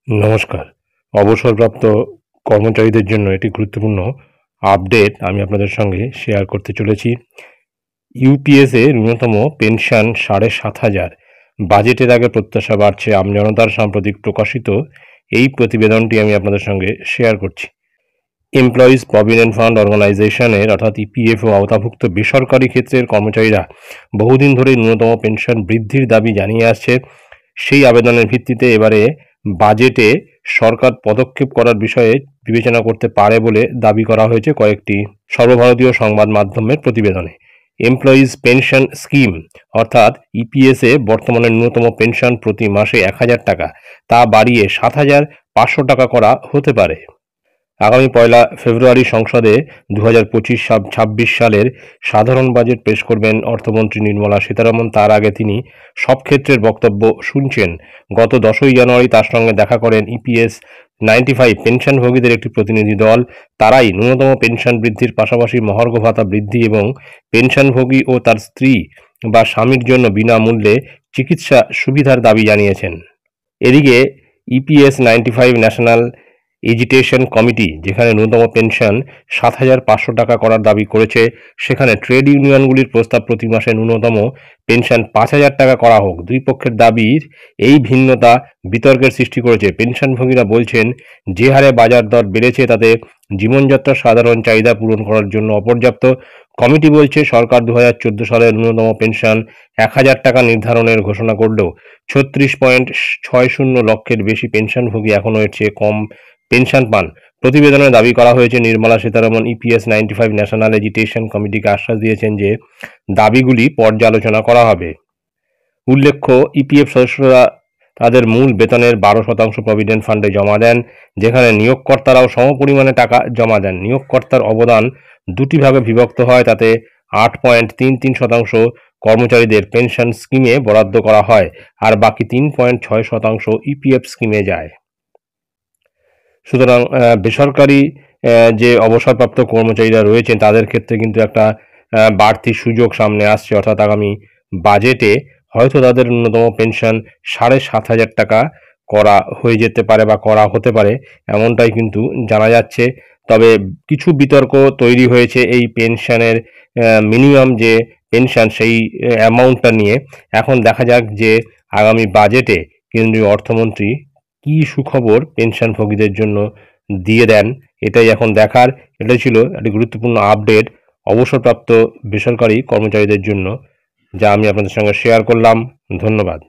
নমস্কার। অবসরপ্রাপ্ত কর্মচারীদের জন্য একটি গুরুত্বপূর্ণ আপডেট আমি আপনাদের সঙ্গে শেয়ার করতে চলেছি। ইউপিএসে ন্যূনতম পেনশন ৭,৫০০। বাজেটের আগে প্রত্যাশা বাড়ছে। আমজনতার সাম্প্রতিক প্রকাশিত এই প্রতিবেদনটি আমি আপনাদের সঙ্গে শেয়ার করছি। এমপ্লয়িজ প্রভিডেন্ট ফান্ড অর্গানাইজেশনের অর্থাৎ ইপিএফও আওতাভুক্ত বেসরকারি ক্ষেত্রের কর্মচারীরা বহুদিন ধরেই ন্যূনতম পেনশন বৃদ্ধির দাবি জানিয়ে আসছে। সেই আবেদনের ভিত্তিতে এবারে বাজেটে সরকার পদক্ষেপ করার বিষয়ে বিবেচনা করতে পারে বলে দাবি করা হয়েছে কয়েকটি সর্বভারতীয় সংবাদ মাধ্যমের প্রতিবেদনে। এমপ্লয়িজ পেনশন স্কিম অর্থাৎ ইপিএসে বর্তমানে ন্যূনতম পেনশন প্রতি মাসে ১,০০০ টাকা, তা বাড়িয়ে ৭,৫০০ টাকা করা হতে পারে। আগামী ১লা ফেব্রুয়ারি সংসদে ২০২৫-২৬ সালের সাধারণ বাজেট পেশ করবেন অর্থমন্ত্রী নির্মলা সীতারামন। তার আগে তিনি সব ক্ষেত্রের বক্তব্য শুনছেন। গত ১০ই জানুয়ারি তার সঙ্গে দেখা করেন ইপিএস 95 পেনশনভোগীদের একটি প্রতিনিধি দল। তারাই ন্যূনতম পেনশন বৃদ্ধির পাশাপাশি মহার্ঘ ভাতা বৃদ্ধি এবং পেনশনভোগী ও তার স্ত্রী বা স্বামীর জন্য বিনামূল্যে চিকিৎসা সুবিধার দাবি জানিয়েছেন। এদিকে ইপিএস 95 ন্যাশনাল এজিটেশন কমিটি যেখানে ন্যূনতম পেনশন ৭,৫০০ টাকা করার দাবি করেছে, সেখানে ট্রেড ইউনিয়নগুলির প্রস্তাব প্রতি মাসে ন্যূনতম পেনশন ৫,০০০ টাকা করা হোক। দুই পক্ষের দাবির এই ভিন্নতা বিতর্কের সৃষ্টি করেছে। পেনশনভোগীরা বলছেন, যে হারে বাজার দর বেড়েছে তাতে জীবনযাত্রার সাধারণ চাহিদা পূরণ করার জন্য অপর্যাপ্ত। কমিটি বলছে, সরকার ২০১৪ সালে ন্যূনতম পেনশন ১,০০০ টাকা নির্ধারণের ঘোষণা করলেও ৩৬.৬০ লক্ষের বেশি পেনশনভোগী এখনও এর চেয়ে কম পেনশন পান। প্রতিবেদনে দাবি করা হয়েছে, Nirmala Sitharaman EPS 95 national agitation কমিটিকে আশ্বাস দিয়েছেন যে দাবিগুলি পর্যালোচনা করা হবে। উল্লেখ্য, ইপিএফ সদস্যরা তাদের মূল বেতনের ১২% প্রভিডেন্ট ফান্ডে জমা দেন, যেখানে নিয়োগকর্তারাও সমপরিমাণে টাকা জমা দেন। নিয়োগকর্তার অবদান দুটি ভাগে বিভক্ত হয়, তাতে ৮.৩৩% কর্মচারীদের পেনশন স্কিমে বরাদ্দ করা হয় আর বাকি ৩.৬% ইপিএফ স্কিমে যায়। সুতরাং বেসরকারি যে অবসরপ্রাপ্ত কর্মচারীরা রয়েছেন তাদের ক্ষেত্রে কিন্তু একটা বাড়তি সুযোগ সামনে আসছে, অর্থাৎ আগামী বাজেটে হয়তো তাদের ন্যূনতম পেনশন ৭,৫০০ টাকা করা হয়ে যেতে পারে বা করা হতে পারে, এমনটাই কিন্তু জানা যাচ্ছে। তবে কিছু বিতর্ক তৈরি হয়েছে এই পেনশনের মিনিমাম যে পেনশন সেই অ্যামাউন্টটা নিয়ে। এখন দেখা যাক যে আগামী বাজেটে কেন্দ্রীয় অর্থমন্ত্রী কি সুখবর পেনশনভোগীদের জন্য দিয়ে দেন, এটাই এখন দেখার। এটাই ছিল একটি গুরুত্বপূর্ণ আপডেট অবসরপ্রাপ্ত বেসরকারি কর্মচারীদের জন্য, যা আমি আপনাদের সঙ্গে শেয়ার করলাম। ধন্যবাদ।